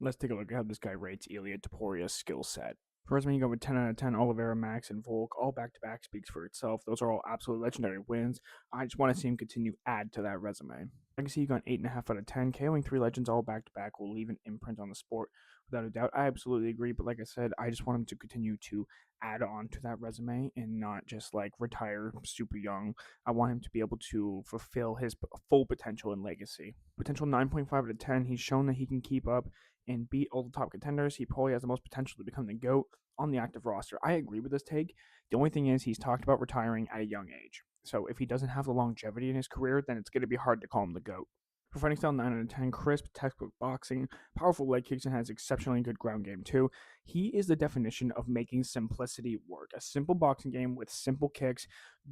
Let's take a look at how this guy rates Ilia Topuria's skill set. For resume, you go with 10 out of 10. Oliveira, Max, and Volk, all back to back, speaks for itself. Those are all absolutely legendary wins. I just want to see him continue add to that resume. I can see you got 8.5 out of 10. KOing three legends all back to back will leave an imprint on the sport without a doubt. I absolutely agree, but like I said, I just want him to continue to add on to that resume and not just like retire super young. I want him to be able to fulfill his full potential and legacy. Potential 9.5 out of 10. He's shown that he can keep up and beat all the top contenders. He probably has the most potential to become the GOAT on the active roster. I agree with this take. The only thing is he's talked about retiring at a young age. So if he doesn't have the longevity in his career, then it's going to be hard to call him the GOAT. For fighting style, 9 out of 10, crisp, textbook boxing, powerful leg kicks, and has exceptionally good ground game too. He is the definition of making simplicity work. A simple boxing game with simple kicks,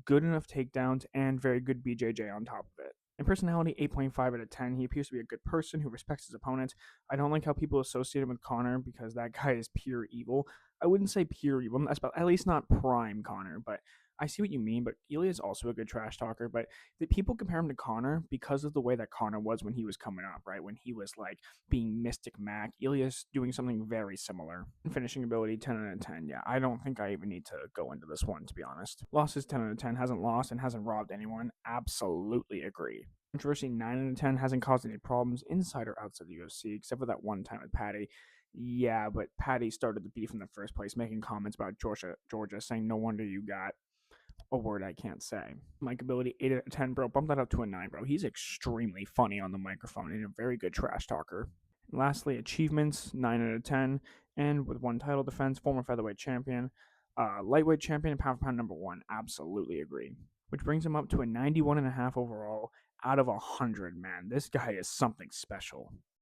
good enough takedowns, and very good BJJ on top of it. In personality, 8.5 out of 10. He appears to be a good person who respects his opponents. I don't like how people associate him with Connor because that guy is pure evil. I wouldn't say pure evil, at least not prime Connor, but I see what you mean. But Ilia is also a good trash talker, but the people compare him to Connor because of the way that Connor was when he was coming up, right? When he was like being Mystic Mac. Ilia's doing something very similar. Finishing ability, 10 out of 10. Yeah, I don't think I even need to go into this one, to be honest. Losses, 10 out of 10. Hasn't lost and hasn't robbed anyone. Absolutely agree. Controversy, 9 out of 10. Hasn't caused any problems inside or outside the UFC, except for that one time with Patty. Yeah, but Patty started the beef in the first place, making comments about Georgia, saying, "No wonder you got a word I can't say." Mic ability, 8 out of 10, bro. Bump that up to a 9, bro. He's extremely funny on the microphone and a very good trash talker. And lastly, achievements, 9 out of 10. And with one title defense, former featherweight champion, lightweight champion, and pound for pound number one. Absolutely agree. Which brings him up to a 91.5 overall out of 100, man. This guy is something special.